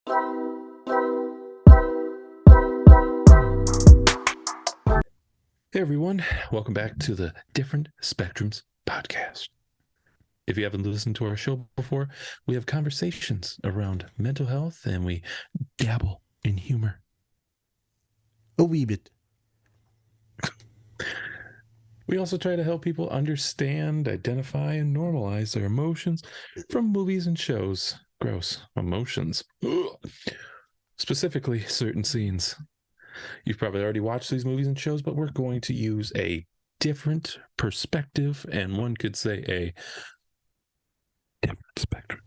Hey everyone, welcome back to the Different Spectrums podcast. If you haven't listened to our show before, we have conversations around mental health and we dabble in humor. A wee bit. We also try to help people understand, identify, and normalize their emotions from movies and shows. Gross. Emotions. Ugh. Specifically, certain scenes. You've probably already watched these movies and shows, but we're going to use a different perspective, and one could say a different spectrum.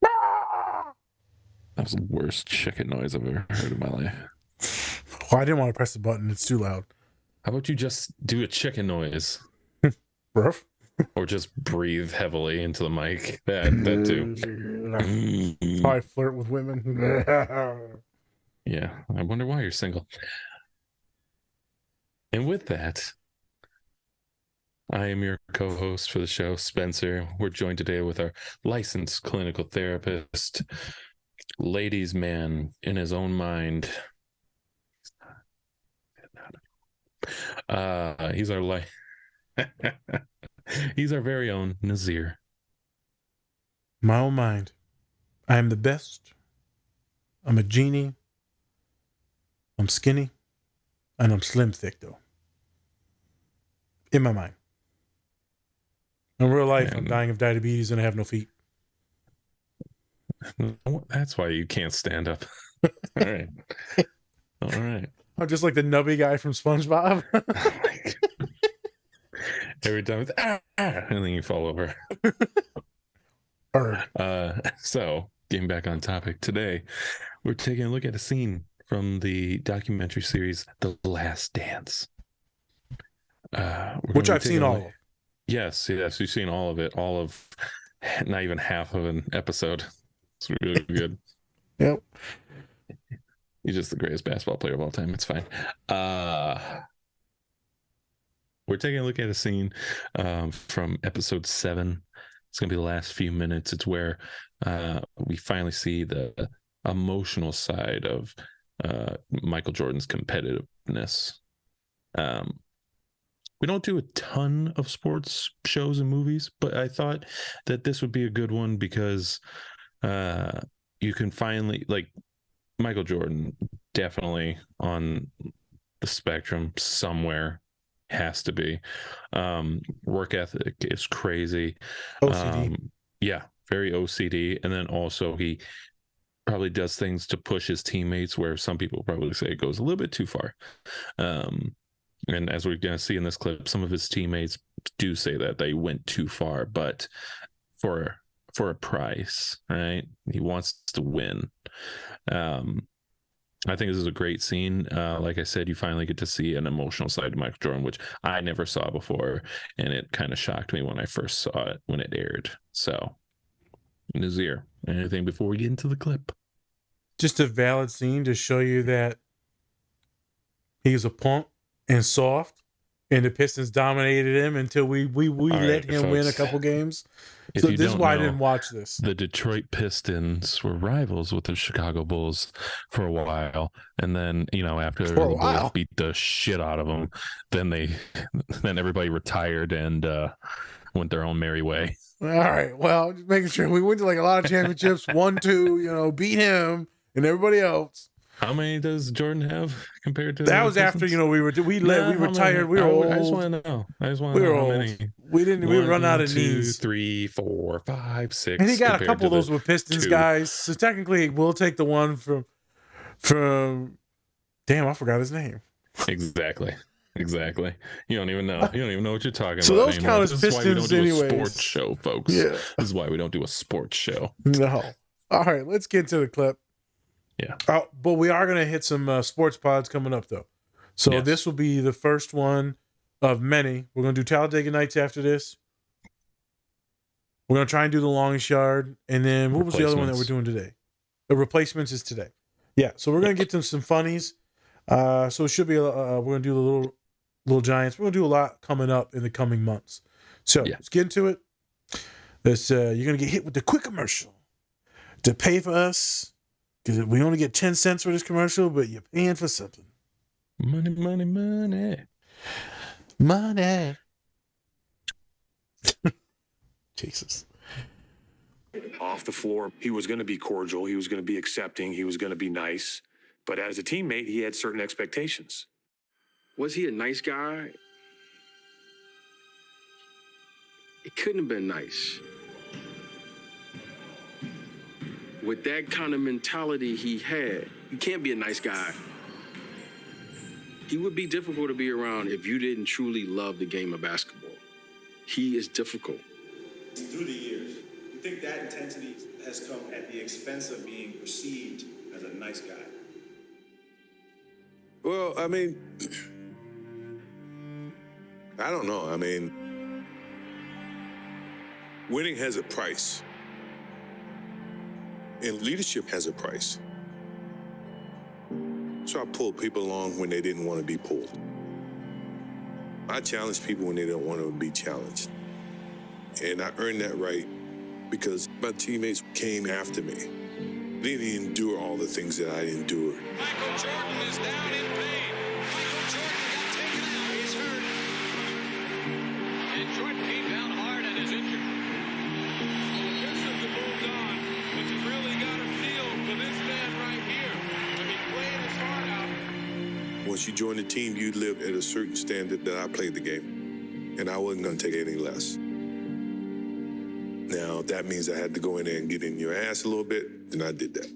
That was the worst chicken noise I've ever heard in my life. Oh, I didn't want to press the button. It's too loud. How about you just do a chicken noise? Rough. Or just breathe heavily into the mic. That too. How I flirt with women. Yeah, I wonder why you're single. And with that, I am your co-host for the show, Spencer. We're joined today with our licensed clinical therapist, ladies' man in his own mind. He's our he's our very own Nazir. My own mind. I am the best. I'm a genie. I'm skinny. And I'm slim thick, though. In my mind. In real life, I'm dying of diabetes and I have no feet. That's why you can't stand up. All right. All right. I'm just like the nubby guy from SpongeBob. Every time it's and then you fall over. So getting back on topic today, we're taking a look at a scene from the documentary series The Last Dance, which I've seen all of. Yes, we've seen all of it, not even half of an episode. It's really good. Yep. He's just the greatest basketball player of all time. It's fine. We're taking a look at a scene from episode 7. It's going to be the last few minutes. It's where we finally see the emotional side of Michael Jordan's competitiveness. We don't do a ton of sports shows and movies, but I thought that this would be a good one because you can finally, like, Michael Jordan, definitely on the spectrum somewhere. Has to be. Work ethic is crazy. OCD. Yeah, very OCD. And then also he probably does things to push his teammates where some people probably say it goes a little bit too far. And as we're going to see in this clip, some of his teammates do say that they went too far, but for a price, right? He wants to win. I think this is a great scene. Like I said, you finally get to see an emotional side to Michael Jordan, which I never saw before, and it kind of shocked me when I first saw it when it aired. So, Nazir, anything before we get into the clip? Just a valid scene to show you that he's a punk and soft, and the Pistons dominated him until we let him win a couple games. So this is why I didn't watch this. The Detroit Pistons were rivals with the Chicago Bulls for a while, and then after the Bulls beat the shit out of them, then everybody retired and went their own merry way. All right, well, just making sure we went to like a lot of championships, 1-2, beat him and everybody else. How many does Jordan have compared to that? Was after we retired. We were old. I just want to know. We were old. Many. We run out of 2, knees. 3, 4, 5, 6. And he got a couple of those with Pistons 2 guys. So technically, we'll take the one from. Damn, I forgot his name. Exactly. You don't even know. You don't even know what you're talking about. So those count as Pistons, this is why we don't do anyways. A sports show, folks. Yeah. This is why we don't do a sports show. No. All right, let's get to the clip. Yeah. But we are going to hit some sports pods coming up, though. So yes. This will be the first one of many. We're going to do Talladega Nights after this. We're going to try and do the Longest Yard. And then what was the other one that we're doing today? The Replacements is today. Yeah, so we're going to get to some funnies. So it should be, we're going to do the Little Giants. We're going to do a lot coming up in the coming months. So let's get into it. That's you're gonna get hit with the quick commercial to pay for us because we only get 10 cents for this commercial, but you're paying for something. Money, money, money. Money. Jesus. Off the floor, he was going to be cordial. He was going to be accepting. He was going to be nice. But as a teammate, he had certain expectations. Was he a nice guy? It couldn't have been nice. With that kind of mentality he had, you can't be a nice guy. He would be difficult to be around if you didn't truly love the game of basketball. He is difficult. Through the years, you think that intensity has come at the expense of being perceived as a nice guy? Well, I mean, I don't know. I mean, winning has a price, and leadership has a price. So I pulled people along when they didn't want to be pulled. I challenged people when they don't want to be challenged. And I earned that right because my teammates came after me. They didn't endure all the things that I endured. Michael Jordan is down in pain. Michael Jordan got taken out. He's hurt. And Jordan came down hard and is injured. Well, the Pistons have moved on, but you really got to feel for this man right here. I mean, playing his heart out. Once you join the team, you live at a certain standard that I played the game. And I wasn't going to take any less. Now, if that means I had to go in there and get in your ass a little bit, then I did that.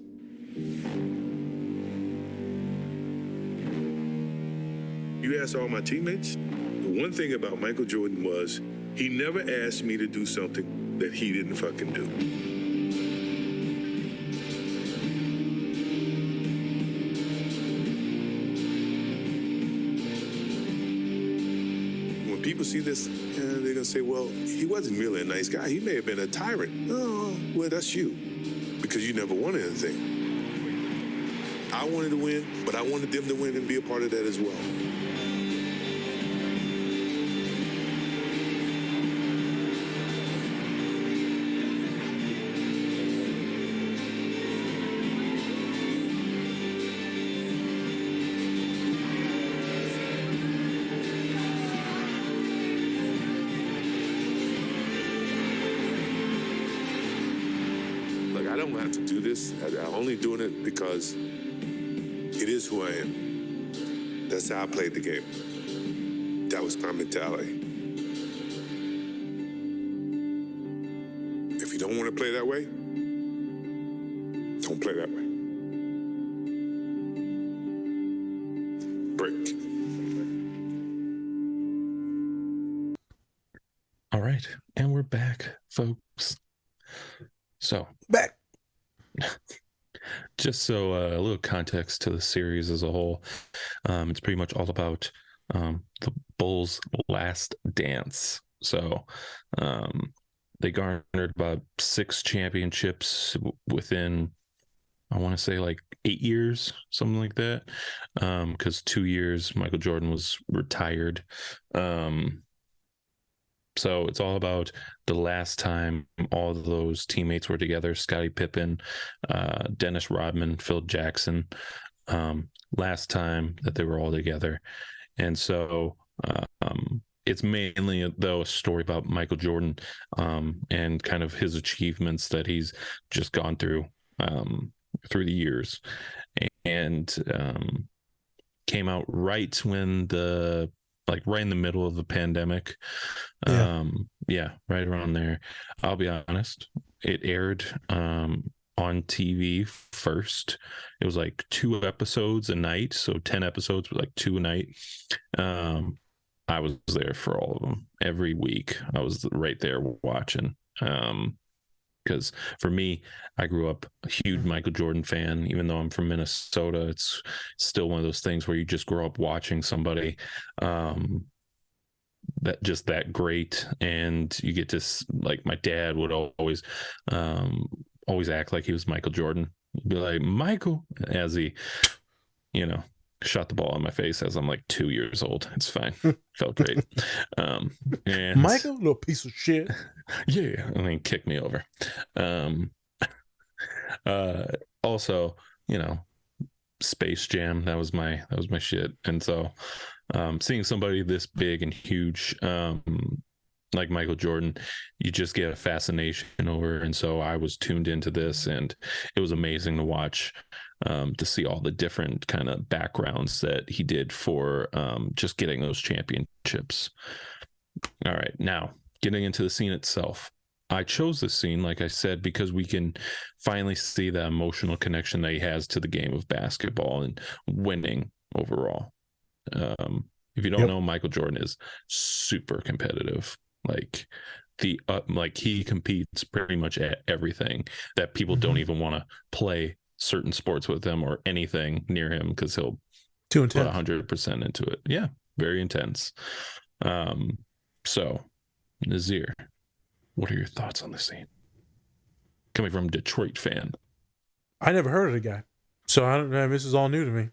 You ask all my teammates, the one thing about Michael Jordan was he never asked me to do something that he didn't fucking do. When people see this, they're going to say, well, he wasn't really a nice guy. He may have been a tyrant. Oh, well, that's you, because you never wanted anything. I wanted to win, but I wanted them to win and be a part of that as well. I don't have to do this. I'm only doing it because it is who I am. That's how I played the game. That was my mentality. If you don't want to play that way, don't play that way. Break. All right. And we're back, folks. So, Back. just so a little context to the series as a whole, it's pretty much all about the Bulls' last dance. So they garnered about 6 championships within, I want to say, like 8 years, something like that, because 2 years Michael Jordan was retired. So it's all about the last time all of those teammates were together: Scottie Pippen, Dennis Rodman, Phil Jackson. Last time that they were all together. And so it's mainly, though, a story about Michael Jordan and kind of his achievements that he's just gone through the years. And came out right when right in the middle of the pandemic. Right around there. I'll be honest, it aired on TV first. It was like 2 episodes a night, so 10 episodes were like 2 a night. I was there for all of them every week. I was right there watching, because for me, I grew up a huge Michael Jordan fan. Even though I'm from Minnesota, it's still one of those things where you just grow up watching somebody that great, and you get to, like, my dad would always act like he was Michael Jordan. He'd be like, Michael, as he, shot the ball in my face as I'm like 2 years old. It's fine. Felt great. And Michael, little piece of shit. yeah, and then kicked me over. Um, also, you know, Space Jam, that was my shit. And so seeing somebody this big and huge, like Michael Jordan, you just get a fascination over. And so I was tuned into this, and it was amazing to watch, to see all the different kind of backgrounds that he did for just getting those championships. All right, now getting into the scene itself. I chose this scene, like I said, because we can finally see the emotional connection that he has to the game of basketball and winning overall. If you don't know, Michael Jordan is super competitive. Like like he competes pretty much at everything that people don't even want to play certain sports with him or anything near him, because he'll put 100% into it. Yeah, very intense. So Nazir, what are your thoughts on the scene? Coming from a Detroit fan. I never heard of the guy, so I don't know. This is all new to me.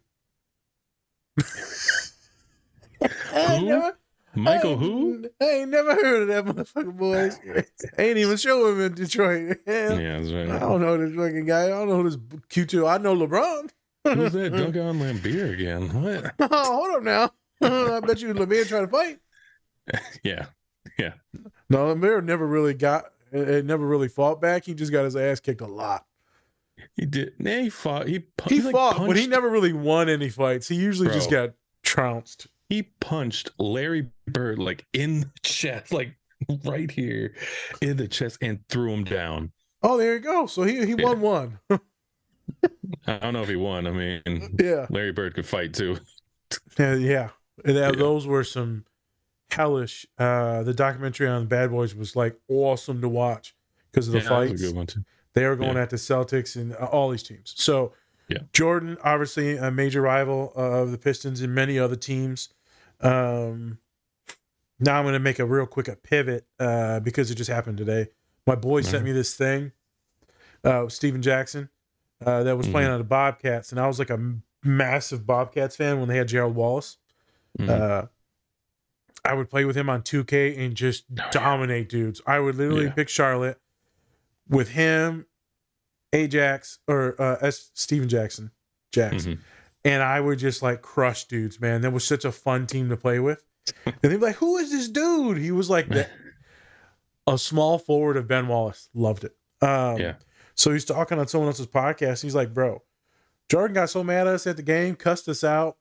Who? Michael who? I ain't never heard of that motherfucker, boys. I ain't even show him in Detroit. Yeah, that's right. I don't know this fucking guy. I don't know who this Q2. I know LeBron. Who's that Duncan Lambier again? What? Oh, hold up now. I bet you Lambier trying to fight. Yeah. No, Lambier never really fought back. He just got his ass kicked a lot. He did. Yeah, he fought. He fought, but he never really won any fights. He usually just got trounced. He punched Larry Bird like in the chest, like right here in the chest, and threw him down. Oh, there you go. So he won one. I don't know if he won. I mean, Larry Bird could fight too. Yeah. Those were some hellish. The documentary on Bad Boys was like awesome to watch because of the fights. That was a good one too. They were going at the Celtics and all these teams. So Jordan, obviously a major rival of the Pistons and many other teams. Now I'm going to make a real quick pivot because it just happened today. My boy sent me this thing, Steven Jackson, that was playing on the Bobcats, and I was like a massive Bobcats fan when they had Gerald Wallace. I would play with him on 2K and just dominate dudes. I would literally pick Charlotte with him, Ajax, or Steven Jackson, and I would just like crush dudes, man. That was such a fun team to play with. And they'd be like, who is this dude? He was like a small forward of Ben Wallace. Loved it. So he's talking on someone else's podcast. He's like, bro, Jordan got so mad at us at the game, cussed us out,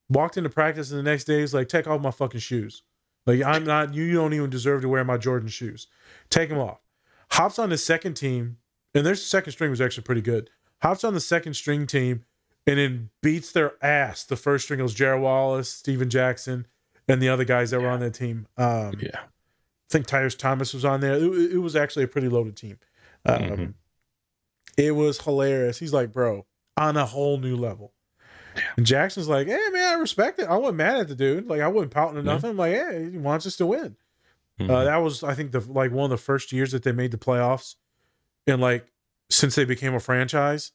walked into practice, and the next day he's like, take off my fucking shoes. Like, you don't even deserve to wear my Jordan shoes. Take them off. Hops on the second team, and their second string was actually pretty good. Hops on the second string team and then beats their ass. The first string was Gerald Wallace, Steven Jackson, and the other guys that were on that team. I think Tyrus Thomas was on there. It was actually a pretty loaded team. It was hilarious. He's like, bro, on a whole new level. And Jackson's like, hey, man, I respect it. I wasn't mad at the dude. Like, I wasn't pouting or nothing. I'm like, hey, he wants us to win. That was, I think, one of the first years that they made the playoffs, and like since they became a franchise.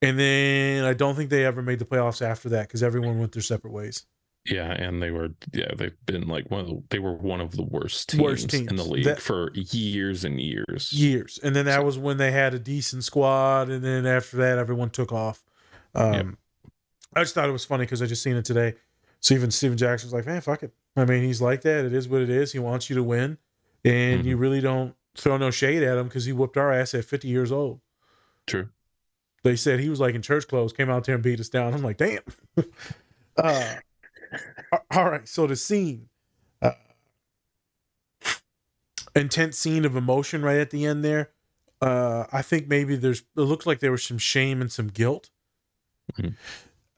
And then I don't think they ever made the playoffs after that because everyone went their separate ways. Yeah, and they've been like they were one of the worst teams in the league for years and years. And then that was when they had a decent squad, and then after that, everyone took off. I just thought it was funny because I just seen it today. So even Steven Jackson was like, man, fuck it. I mean, he's like that. It is what it is. He wants you to win, and you really don't throw no shade at him because he whooped our ass at 50 years old. True. They said he was like in church clothes, came out there and beat us down. I'm like, damn. All right. So the scene, intense scene of emotion right at the end there. I think maybe it looks like there was some shame and some guilt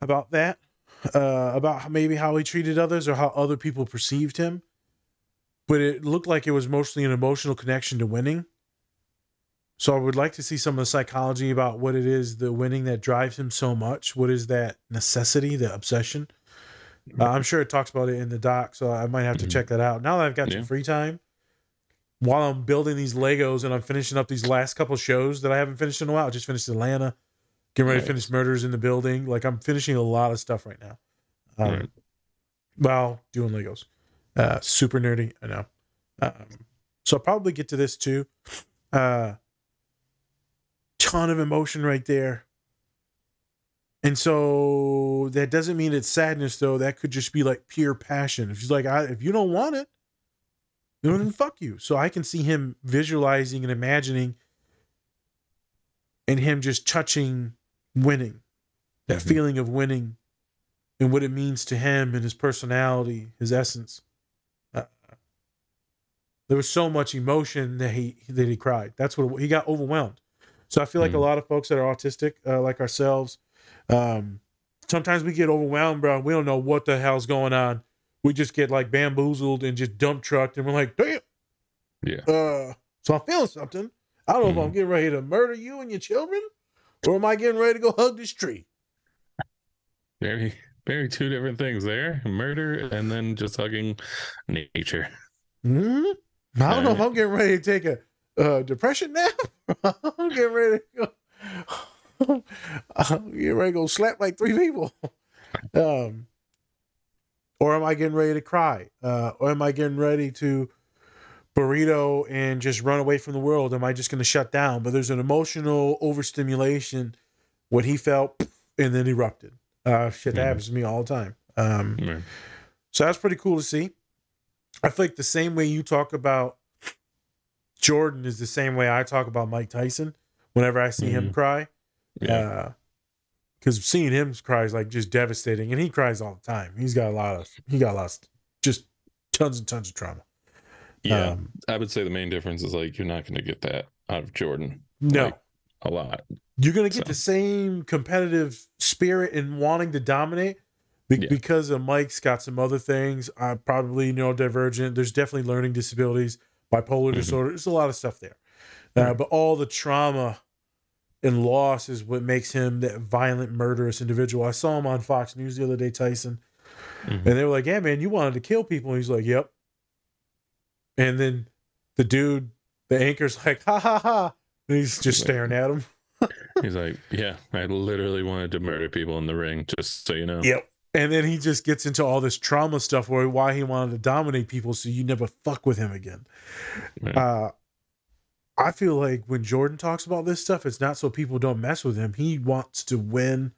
about that, about maybe how he treated others or how other people perceived him. But it looked like it was mostly an emotional connection to winning. So I would like to see some of the psychology about what it is, the winning that drives him so much. What is that necessity, the obsession? I'm sure it talks about it in the doc, so I might have to check that out. Now that I've got some free time, while I'm building these Legos and I'm finishing up these last couple shows that I haven't finished in a while, I just finished Atlanta. getting ready to finish Murders in the Building. Like, I'm finishing a lot of stuff right now. Right. Well, doing Legos. Super nerdy, I know. So I'll probably get to this too. Ton of emotion right there. And so that doesn't mean it's sadness, though. That could just be like pure passion. If she's like, if you don't want it, then fuck you. So I can see him visualizing and imagining and him just touching winning, that feeling of winning and what it means to him and his personality, his essence. There was so much emotion that he cried. That's what he got overwhelmed. So I feel like a lot of folks that are autistic, like ourselves, sometimes we get overwhelmed, bro. We don't know what the hell's going on. We just get like bamboozled and just dump trucked, and we're like, damn. Yeah. So I'm feeling something. I don't know if I'm getting ready to murder you and your children, or am I getting ready to go hug this tree? Very, very two different things there. Murder and then just hugging nature. Mm-hmm. I don't know if I'm getting ready to take a depression nap. I'm getting ready to go. I'm getting ready to go slap like 3 people. Or am I getting ready to cry? Or am I getting ready to burrito and just run away from the world? Am I just going to shut down? But there's an emotional overstimulation, what he felt, and then erupted. Shit, that happens to me all the time. So that's pretty cool to see. I feel like the same way you talk about Jordan is the same way I talk about Mike Tyson whenever I see him cry. Because seeing him cry is like just devastating, and he cries all the time. He got a lot of just tons and tons of trauma. Yeah, I would say the main difference is like you're not going to get that out of Jordan. No, like, a lot. You're going to get the same competitive spirit and wanting to dominate. Because Mike's got some other things, probably neurodivergent. There's definitely learning disabilities, bipolar disorder. There's a lot of stuff there. But all the trauma and loss is what makes him that violent, murderous individual. I saw him on Fox News the other day, Tyson. And they were like, yeah, man, you wanted to kill people. And he's like, yep. And then the dude, the anchor's like, ha, ha, ha. And he's just staring at him. He's like, yeah, I literally wanted to murder people in the ring, just so you know. Yep. And then he just gets into all this trauma stuff why he wanted to dominate people so you never fuck with him again. Right. I feel like when Jordan talks about this stuff, it's not so people don't mess with him. He wants to win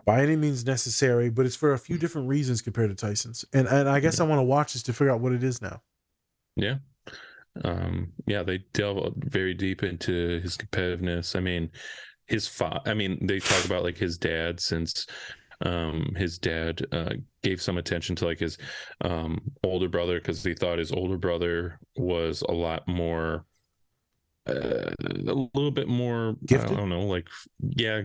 by any means necessary, but it's for a few different reasons compared to Tyson's. And I guess I want to watch this to figure out what it is now. Yeah. They delve very deep into his competitiveness. I mean, they talk about like his dad, since his dad gave some attention to like his older brother, because he thought his older brother was a lot more a little bit more gifted? I don't know, like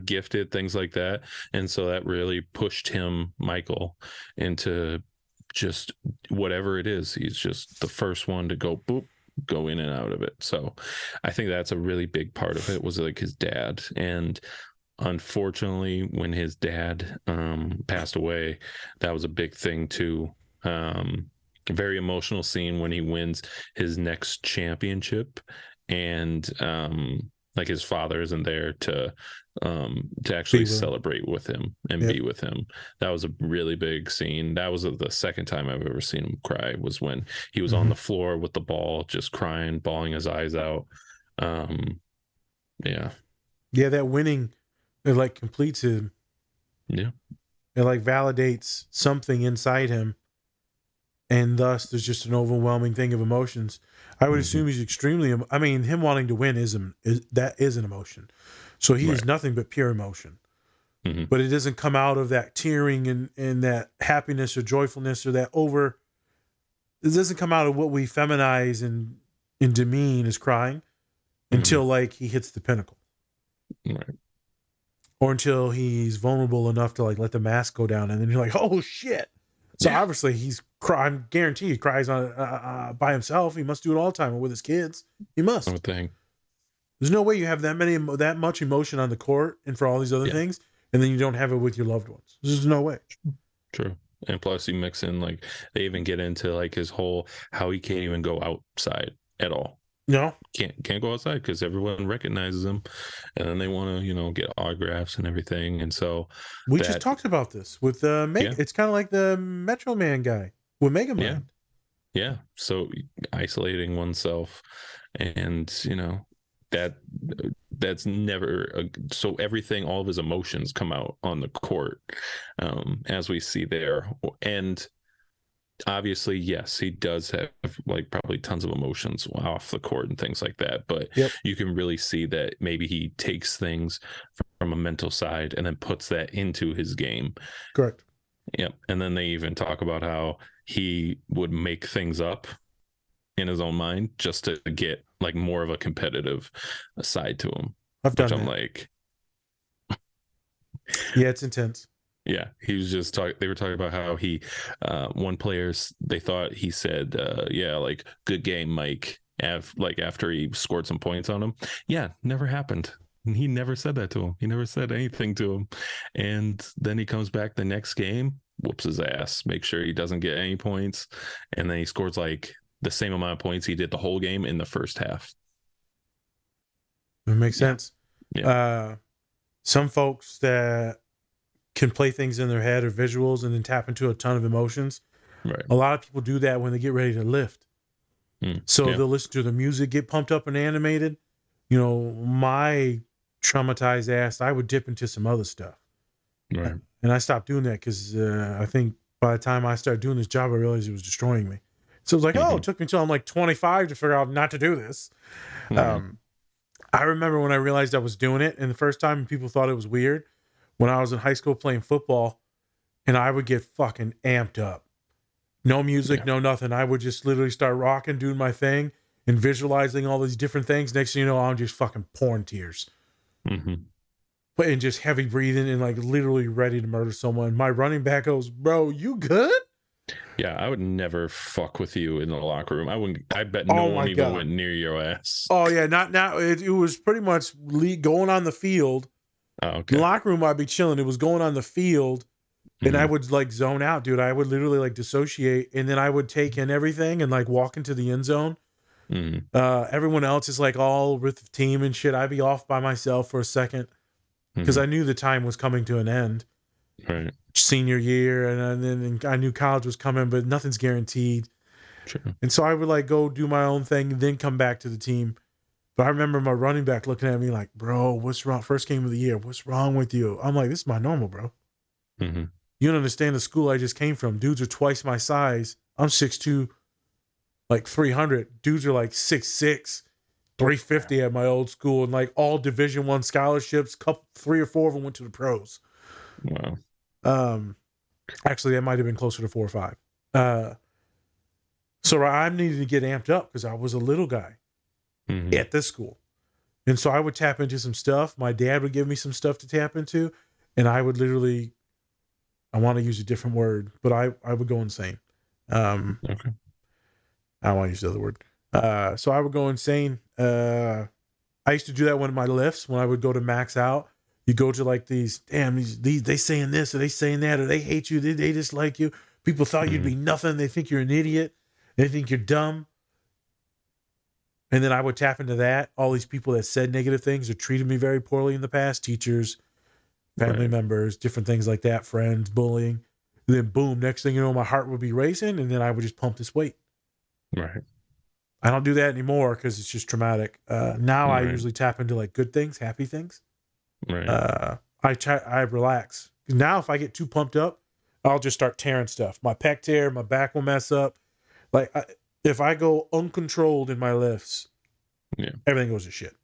gifted, things like that. And so that really pushed him, Michael, into just whatever it is. He's just the first one to go in and out of it. So I think that's a really big part of it, was like his dad. And unfortunately, when his dad passed away, that was a big thing too. A very emotional scene when he wins his next championship, and like his father isn't there to actually celebrate with him and be with him. That was a really big scene. That was the second time I've ever seen him cry, was when he was on the floor with the ball, just crying, bawling his eyes out. That winning, it like completes him. Yeah. It like validates something inside him. And thus there's just an overwhelming thing of emotions. I would assume he's extremely, him wanting to win is an emotion. So he is nothing but pure emotion. But it doesn't come out of that tearing and that happiness or joyfulness or it doesn't come out of what we feminize and demean as crying until like he hits the pinnacle. Right. Or until he's vulnerable enough to like let the mask go down, and then you're like, oh shit. So obviously he's crying. Guarantee he cries on by himself. He must do it all the time, or with his kids. He must. I would think. There's no way you have that much emotion on the court and for all these other things, and then you don't have it with your loved ones. There's no way. True. And plus you mix in, like, they even get into like his whole, how he can't even go outside at all. No, Can't go outside because everyone recognizes him, and then they want to get autographs and everything, and so we just that talked about this with Mega. yeah It's kind of like the Metro Man guy with Mega yeah Mind. yeah. So isolating oneself, and that that's never so everything, all of his emotions come out on the court, as we see there. And obviously, yes, he does have like probably tons of emotions off the court and things like that, but Yep. you can really see that maybe he takes things from a mental side and then puts that into his game. Correct. Yep. And then they even talk about how he would make things up in his own mind just to get like more of a competitive side to him. I've done Which I'm that. like, Yeah, it's intense. yeah, he was just talking. They were talking about how he, one players, they thought he said, yeah, like good game, Mike. Like after he scored some points on him. Yeah, never happened. He never said that to him. He never said anything to him. And then he comes back the next game, whoops his ass, make sure he doesn't get any points, and then he scores like the same amount of points he did the whole game in the first half. It makes Yeah. sense. Yeah. Some folks that can play things in their head or visuals and then tap into a ton of emotions. Right. A lot of people do that when they get ready to lift. So Yeah. they'll listen to the music, get pumped up and animated. My traumatized ass, I would dip into some other stuff. Right. And I stopped doing that because I think by the time I started doing this job, I realized it was destroying me. So it was like, oh, it took me until I'm like 25 to figure out not to do this. I remember when I realized I was doing it, and the first time people thought it was weird when I was in high school playing football, and I would get fucking amped up. No music, no nothing. I would just literally start rocking, doing my thing, and visualizing all these different things. Next thing you know, I'm just fucking pouring tears. But and just heavy breathing and like literally ready to murder someone. My running back goes, "Bro, you good?" Yeah, I would never fuck with you in the locker room. I wouldn't. I bet Oh no my one even God. went near your ass. Oh yeah, not now. It was pretty much going on the field. Oh, The okay. locker room, I'd be chilling. It was going on the field, and I would like zone out, dude. I would literally like dissociate, and then I would take in everything and like walk into the end zone. Everyone else is like all with the team and shit. I'd be off by myself for a second because I knew the time was coming to an end. Right. Senior year, and then I knew college was coming, but nothing's guaranteed. True. And so I would like go do my own thing and then come back to the team. But I remember my running back looking at me like, "Bro, what's wrong? First game of the year. What's wrong with you?" I'm like, "This is my normal, bro. You don't understand the school I just came from. Dudes are twice my size. I'm 6'2", like 300. Dudes are like 6'6", 350 at my old school, and like all Division I scholarships. 3 or 4 of them went to the pros. Wow. Actually, that might have been closer to 4 or 5. So I needed to get amped up because I was a little guy at this school. And so I would tap into some stuff. My dad would give me some stuff to tap into. And I would literally, I want to use a different word, but I would go insane. Okay. I don't want to use the other word. So I would go insane. I used to do that when my lifts, when I would go to max out. You go to like these they saying this or they saying that or they hate you, they dislike you. People thought you'd be nothing. They think you're an idiot. They think you're dumb. And then I would tap into that. All these people that said negative things or treated me very poorly in the past, teachers, family members, different things like that, friends, bullying. And then boom, next thing you know, my heart would be racing and then I would just pump this weight. Right. I don't do that anymore because it's just traumatic. Now I usually tap into like good things, happy things. Right. I relax. Now if I get too pumped up, I'll just start tearing stuff. My pec tear, my back will mess up. Like if I go uncontrolled in my lifts, everything goes to shit.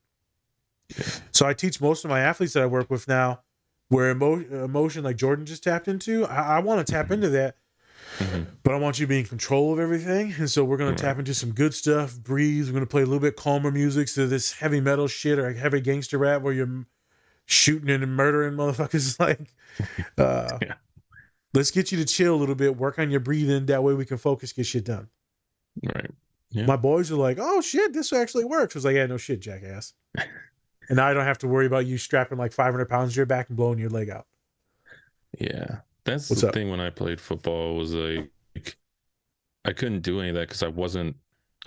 Yeah. So I teach most of my athletes that I work with now where emotion like Jordan just tapped into. I want to tap into that, but I want you to be in control of everything. And so we're going to tap into some good stuff, breathe. We're going to play a little bit calmer music. So this heavy metal shit or heavy gangster rap where you're shooting and murdering motherfuckers. Like, let's get you to chill a little bit, work on your breathing. That way we can focus, get shit done. Right. Yeah. My boys are like, oh shit, this actually works. I was like, yeah, no shit, jackass. And now I don't have to worry about you strapping like 500 pounds to your back and blowing your leg out. Yeah. That's What's the up? thing when I played football was like I couldn't do any of that because I wasn't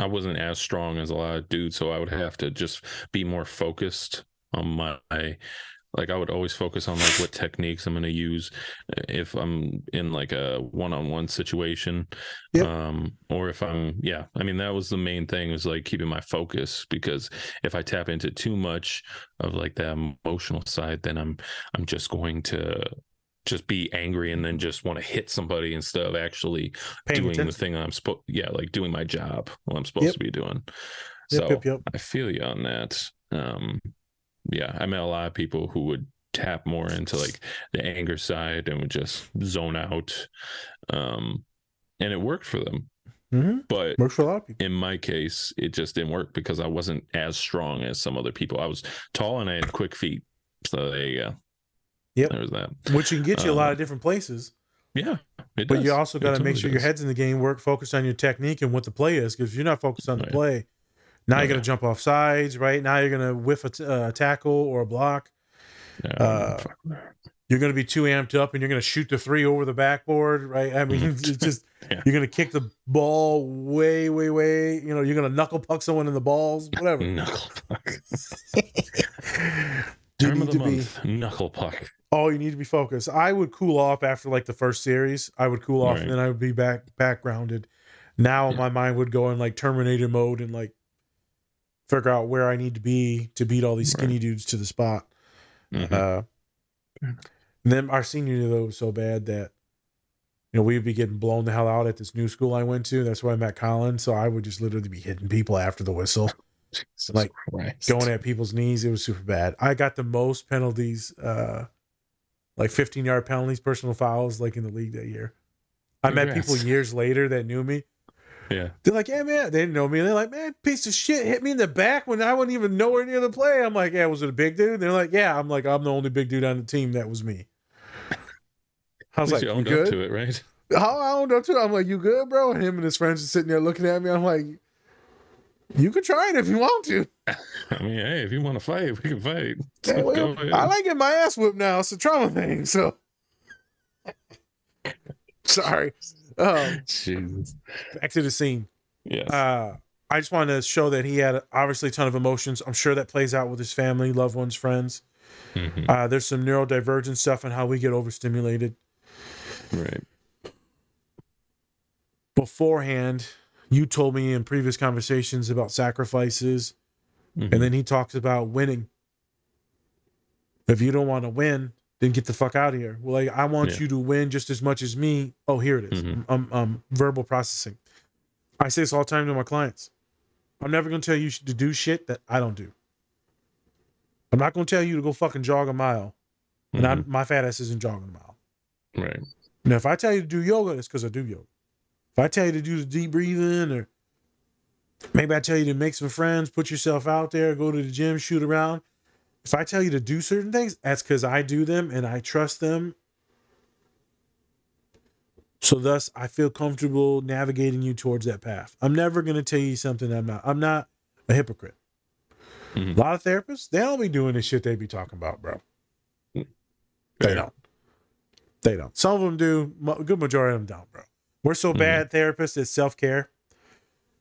I wasn't as strong as a lot of dudes, so I would have to just be more focused on my like I would always focus on like what techniques I'm going to use if I'm in like a one-on-one situation. Yep. Or if I'm, I mean, that was the main thing, was like keeping my focus, because if I tap into too much of like that emotional side, then I'm just going to just be angry and then just want to hit somebody instead of actually Paying doing the attention. thing I'm supposed, like doing my job, what I'm supposed Yep. to be doing. Yep. So I feel you on that. I met a lot of people who would tap more into like the anger side and would just zone out. And it worked for them. Mm-hmm. But Works for a lot of people. in my case, it just didn't work because I wasn't as strong as some other people. I was tall and I had quick feet. So there you go. Yep. There's that. Which can get you a lot of different places. Yeah, it But does. you also got to make totally sure your does. head's in the game, focus on your technique and what the play is. Because if you're not focused on the play, now you're going to jump off sides, right? Now you're going to whiff a tackle or a block. You're going to be too amped up and you're going to shoot the three over the backboard, right? I mean, it's just, you're going to kick the ball way, way, way. You know, you're going to knuckle puck someone in the balls, whatever. Knuckle puck. You Term need of the to month, knuckle puck. Oh, you need to be focused. I would cool off after like the first series. I would cool off and then I would be back grounded. Now my mind would go in like Terminator mode and like figure out where I need to be to beat all these skinny dudes to the spot. And then our senior year though was so bad that we'd be getting blown the hell out at this new school I went to. That's where I met Colin. So I would just literally be hitting people after the whistle. Jesus like Christ. Going at people's knees. It was super bad. I got the most penalties, like 15-yard penalties, personal fouls, like in the league that year. I met people years later that knew me. Yeah. They're like, yeah, man. They didn't know me. They're like, man, piece of shit hit me in the back when I wasn't even nowhere near the play. I'm like, yeah, was it a big dude? They're like, yeah. I'm like, I'm the only big dude on the team. That was me. I was like, you you owned good? up to it, right? I owned up to it. I'm like, you good, bro? And him and his friends are sitting there looking at me. I'm like, you can try it if you want to. I mean, hey, if you want to fight, we can fight. Hey, well, go ahead. I like getting my ass whipped now. It's a trauma thing. So sorry. Jesus. Back to the scene. Yes. I just wanted to show that he had obviously a ton of emotions. I'm sure that plays out with his family, loved ones, friends. There's some neurodivergent stuff on how we get overstimulated. Right. Beforehand, you told me in previous conversations about sacrifices, and then he talks about winning. If you don't want to win, then get the fuck out of here. Well, like, I want you to win just as much as me. Oh, here it is. Verbal processing. I say this all the time to my clients. I'm never going to tell you to do shit that I don't do. I'm not going to tell you to go fucking jog a mile. And my fat ass isn't jogging a mile. Right. Now, if I tell you to do yoga, it's because I do yoga. If I tell you to do the deep breathing, or maybe I tell you to make some friends, put yourself out there, go to the gym, shoot around. If I tell you to do certain things, that's because I do them and I trust them. So thus, I feel comfortable navigating you towards that path. I'm never going to tell you something I'm not. I'm not a hypocrite. A lot of therapists, they don't be doing the shit they be talking about, bro. They don't. They don't. Some of them do. A good majority of them don't, bro. We're so bad at therapists at self-care.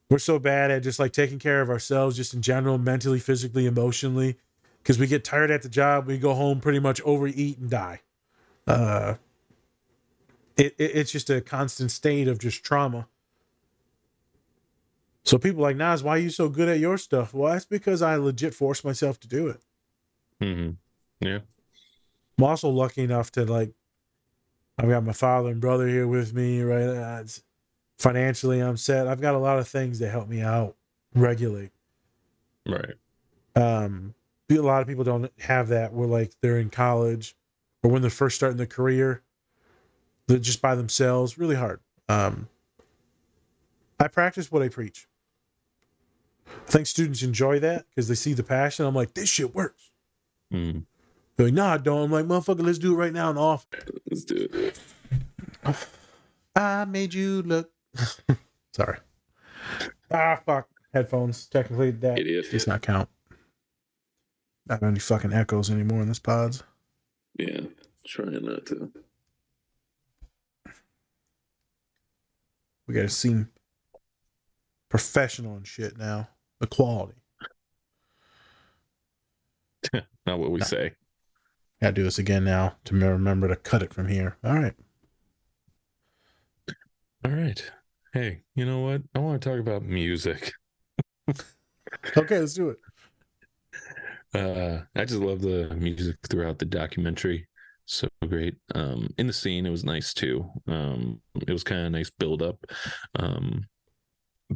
We're so bad at just like taking care of ourselves, just in general, mentally, physically, emotionally, because we get tired at the job. We go home, pretty much overeat and die. It's just a constant state of just trauma. So people are like, Nas, why are you so good at your stuff? Well, that's because I legit forced myself to do it. Yeah. I'm also lucky enough to like, I've got my father and brother here with me, right? Financially, I'm set. I've got a lot of things that help me out regularly. Right. A lot of people don't have that. Where like they're in college or when they're first starting their career, they're just by themselves. Really hard. I practice what I preach. I think students enjoy that because they see the passion. I'm like, this shit works. They're like, nah, I don't. I'm like, motherfucker, let's do it right now in the office. Let's do it. I made you look. Sorry. Fuck. Headphones. Technically, that Idiot. does not count. Not any fucking echoes anymore in this pods. Yeah. Trying not to. We got a scene. professional and shit now. The quality. Not what we say. Gotta do this again now to remember to cut it from here. All right. All right. Hey, you know what? I want to talk about music. Okay, let's do it. I just love the music throughout the documentary. So great. In the scene, it was nice too. It was kind of nice build up.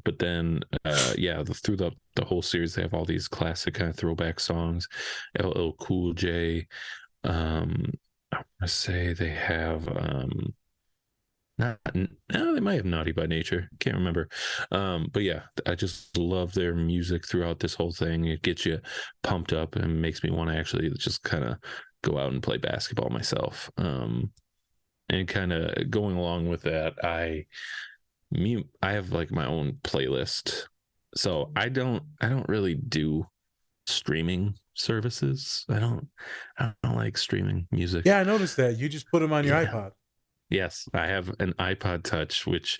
But then, through the whole series, they have all these classic kind of throwback songs. LL Cool J. I want to say they have they might have Naughty by Nature, can't remember, but yeah, I just love their music throughout this whole thing. It gets you pumped up and makes me want to actually just kind of go out and play basketball myself. And kind of going along with that, I have like my own playlist, so I don't really do streaming services. I don't like streaming music. Yeah, I noticed that. You just put them on your iPod. Yes, I have an iPod Touch, which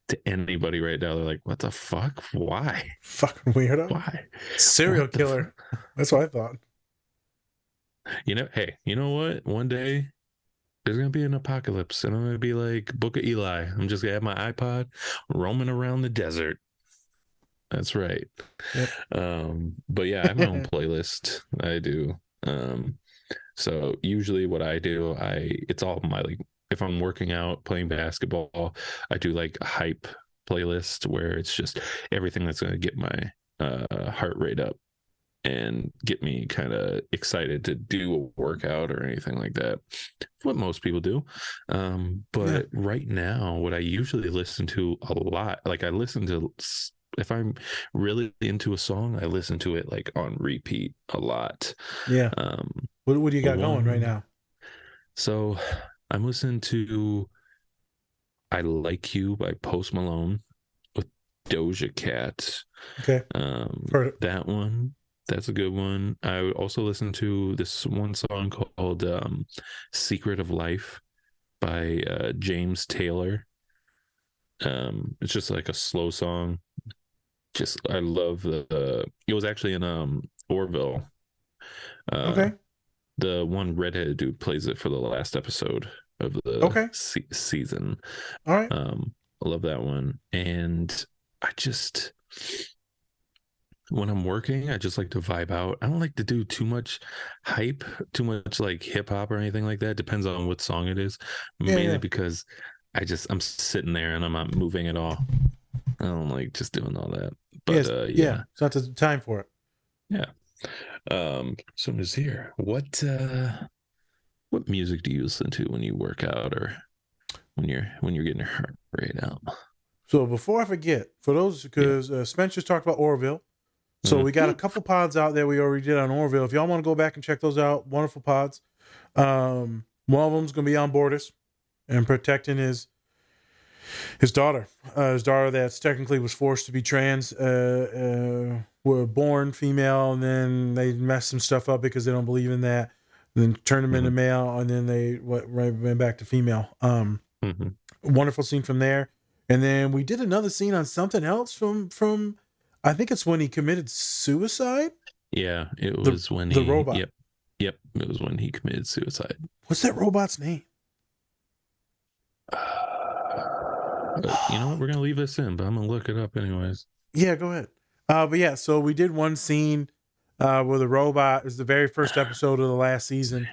to anybody right now, they're like, what the fuck? Why? Fucking weirdo. Why? Serial killer. That's what I thought. Hey, you know what? One day there's going to be an apocalypse and I'm going to be like Book of Eli. I'm just going to have my iPod roaming around the desert. That's right. Yep. But yeah, I have my own playlist. I do. So usually what I do, it's all my like, if I'm working out, playing basketball, I do like a hype playlist where it's just everything that's going to get my heart rate up and get me kind of excited to do a workout or anything like that. What most people do. But right now, what I usually listen to a lot, like I listen to, if I'm really into a song, I listen to it like on repeat a lot. Yeah. What do you got going right now? So I'm listening to I Like You by Post Malone with Doja Cat. Okay. That one, that's a good one. I would also listen to this one song called Secret of Life by James Taylor. It's just like a slow song. I love it was actually in Orville. Okay. The one redheaded dude plays it for the last episode of the season. All right. I love that one. And when I'm working, I just like to vibe out. I don't like to do too much hype, too much like hip hop or anything like that. Depends on what song it is. Mainly because I'm sitting there and I'm not moving at all. I don't like just doing all that. But it's not the time for it. Yeah. So Nazir, what music do you listen to when you work out or when you're getting your heart rate out? So before I forget, for those, because Spencer's talked about Orville, so we got a couple pods out there we already did on Orville. If y'all want to go back and check those out, wonderful pods. One of them's gonna be on Borders and protecting his daughter. His daughter that's technically was forced to be trans, were born female, and then they messed some stuff up because they don't believe in that. Then turned them into male, and then they went back to female. Wonderful scene from there. And then we did another scene on something else from I think it's when he committed suicide. Yeah, it was when the robot. Yep, it was when he committed suicide. What's that robot's name? You know what? We're gonna leave this in, but I'm gonna look it up anyways. Yeah, go ahead. But yeah, so we did one scene where the robot is the very first episode of the last season.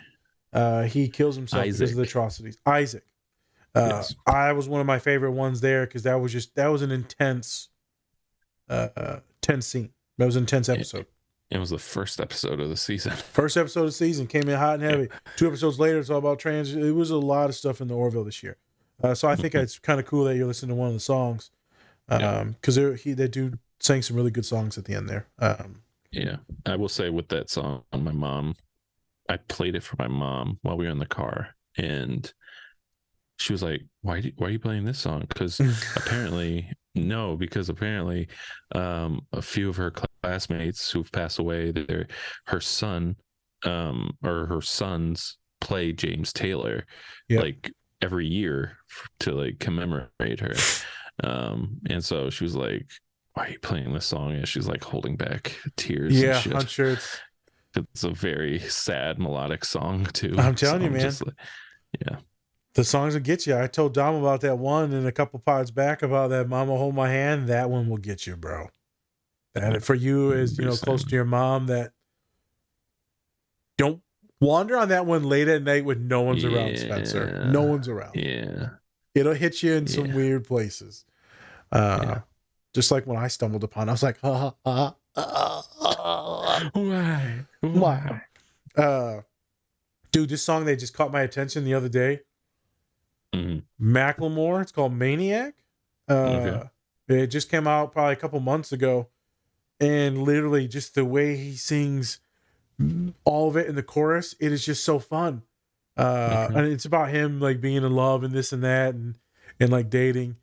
He kills himself because of the atrocities. Isaac. Yes. I was one of my favorite ones there because that was an intense scene. That was an intense episode. It was the first episode of the season. First episode of the season came in hot and heavy. 2 episodes later, it's all about trans. It was a lot of stuff in the Orville this year. So I think it's kind of cool that you're listening to one of the songs because they do sang some really good songs at the end there. Yeah, I will say with that song, I played it for my mom while we were in the car, and she was like, why are you playing this song? Because apparently a few of her classmates who've passed away, her son or her sons play James Taylor like every year to like commemorate her. And so she was like, why are you playing this song? And she's like holding back tears and Yeah, shit. I'm sure It's a very sad melodic song too. I'm telling you, I'm man. just like, yeah. The songs will get you. I told Dom about that one and a couple pods back about that Mama Hold My Hand. That one will get you, bro. That for you is, close to your mom, that don't wander on that one late at night when no one's around, Spencer. No one's around. Yeah. It'll hit you in some weird places. Just like when I stumbled upon, I was like, why? Dude, this song, they just caught my attention the other day. Macklemore, it's called Maniac. It just came out probably a couple months ago, and literally just the way he sings all of it in the chorus, it is just so fun. And it's about him like being in love and this and that, and like dating.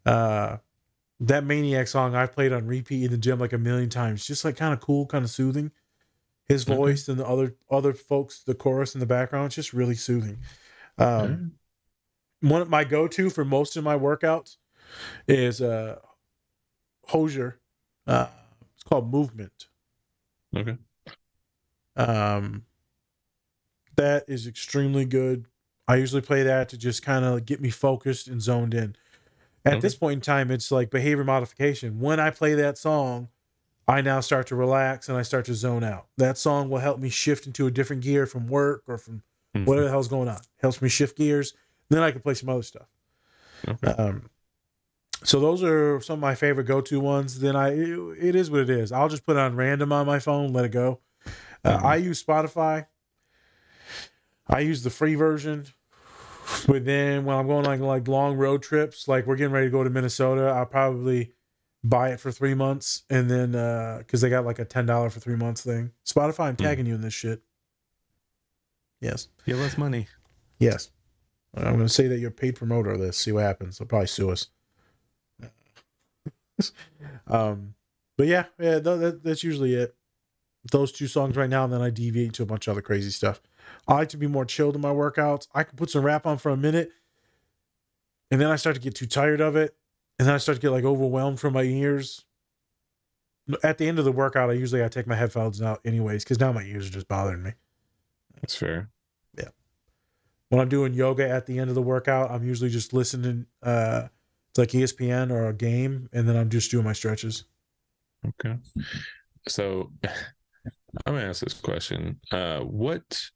That Maniac song I've played on repeat in the gym like a million times. Just like kind of cool, kind of soothing. His voice and the other folks, the chorus in the background, it's just really soothing. One of my go-to for most of my workouts is Hosier. It's called Movement. Okay. That is extremely good. I usually play that to just kind of get me focused and zoned in. At this point in time, it's like behavior modification. When I play that song, I now start to relax and I start to zone out. That song will help me shift into a different gear from work or from whatever the hell's going on. Helps me shift gears. Then I can play some other stuff. So those are some of my favorite go-to ones. Then it is what it is. I'll just put it on random on my phone, let it go. I use Spotify. I use the free version. But then when I'm going like long road trips, like we're getting ready to go to Minnesota, I'll probably buy it for 3 months, and then because they got like a $10 for 3 months thing. Spotify, I'm tagging you in this shit. Yes. Yeah, less money. Yes. I'm going to say that you're a paid promoter of this. See what happens. They'll probably sue us. But yeah, that's usually it. Those two songs right now, and then I deviate to a bunch of other crazy stuff. I like to be more chilled in my workouts. I can put some rap on for a minute, and then I start to get too tired of it, and then I start to get like overwhelmed from my ears. At the end of the workout, I take my headphones out anyways, because now my ears are just bothering me. That's fair. Yeah. When I'm doing yoga at the end of the workout, I'm usually just listening. It's like ESPN or a game, and then I'm just doing my stretches. Okay. So I'm gonna ask this question. What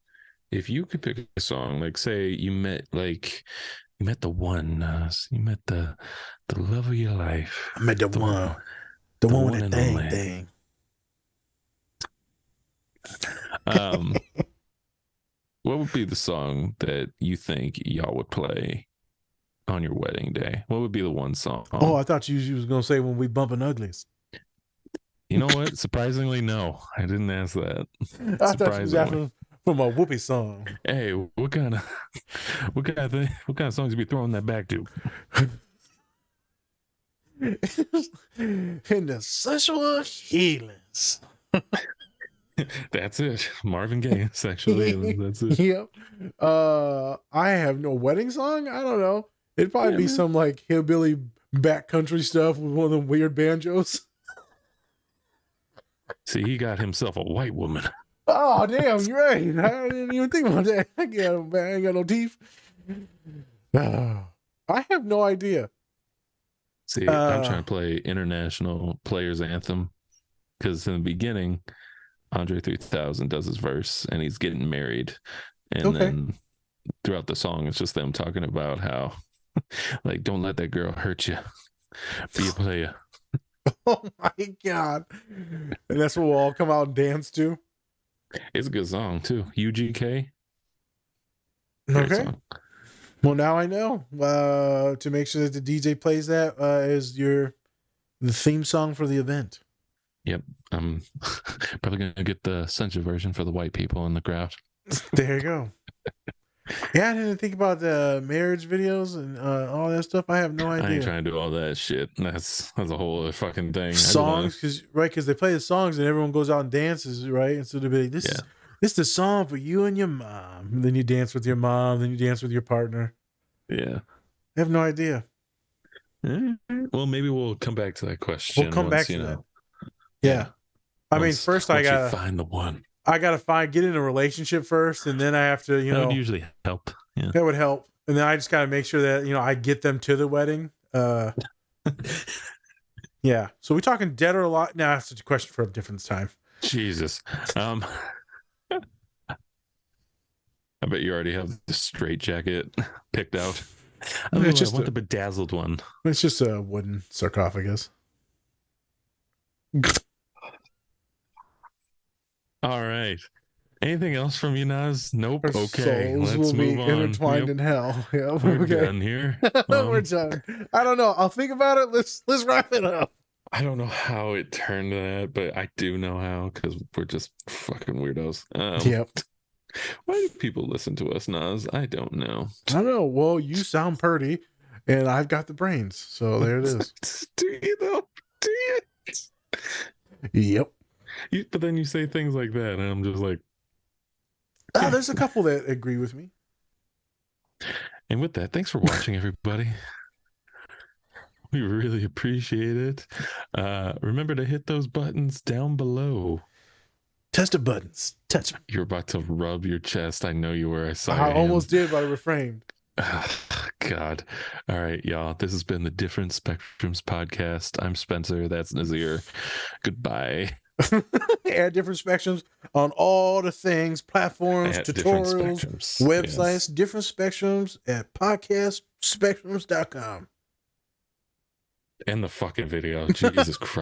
if you could pick a song, like say you met the one, you met the love of your life. I met the one with the thing. What would be the song that you think y'all would play on your wedding day? What would be the one song? Oh, I thought you was gonna say When We Bumpin' Uglies. You know what? Surprisingly, no, I didn't ask that. I thought you was asking from a Whoopi song. Hey, what kind of songs you be throwing that back to? In the sexual healings. That's it. Marvin Gaye, sexual healings. That's it. Yep. I have no wedding song. I don't know. It'd probably be some like hillbilly backcountry stuff with one of them weird banjos. See, he got himself a white woman. Oh, damn, you're right. I didn't even think about that. I ain't got no teeth. I have no idea. See, I'm trying to play International Players Anthem because in the beginning, Andre 3000 does his verse and he's getting married. And then throughout the song, it's just them talking about how, like, don't let that girl hurt you. Be a player. Oh my God. And that's what we'll all come out and dance to. It's a good song too. UGK. Okay. Song. Well, now I know. To make sure that the DJ plays that as the theme song for the event. Yep. I'm probably going to get the Sencha version for the white people in the crowd. There you go. Yeah, I didn't think about the marriage videos and all that stuff. I have no idea. I ain't trying to do all that shit. That's a whole other fucking thing. Songs, because they play the songs and everyone goes out and dances, right? And so they'll be like, this is the song for you and your mom. And then you dance with your mom. Then you dance with your partner. Yeah. I have no idea. Well, maybe we'll come back to that question. We'll come once, back to you that. know, Yeah. I mean, once- first once I you gotta find the one. get in a relationship first, and then I have to, That would usually help. Yeah. that would help. And then I just gotta make sure that, I get them to the wedding. Yeah. So we talking dead or alive? No, that's a question for a different time. Jesus. I bet you already have the straight jacket picked out. Oh, It's I want the bedazzled one. It's just a wooden sarcophagus. All right. Anything else from you, Naz? Nope. Our Okay. souls Let's will be move on. intertwined Yep, in hell. Yeah, we're okay. done here. We're done. I don't know. I'll think about it. Let's wrap it up. I don't know how it turned to that, but I do know how because we're just fucking weirdos. Yep. Why do people listen to us, Naz? I don't know. I don't know. Well, you sound purty, and I've got the brains. So there it is. Do you though? Do you? Yep. But then you say things like that, and I'm just like, There's a couple that agree with me. and with that, thanks for watching, everybody. We really appreciate it. Remember to hit those buttons down below. Touch the buttons. Touch them. You're about to rub your chest. I know you were. I saw I your almost hands. did, but I refrained. God. All right, y'all. This has been the Different Spectrums podcast. I'm Spencer. That's Nazir. Goodbye. Add different spectrums on all the things, platforms, At Different tutorials, Spectrums. websites, Yes. different spectrums at podcastspectrums.com. And the fucking video. Jesus Christ.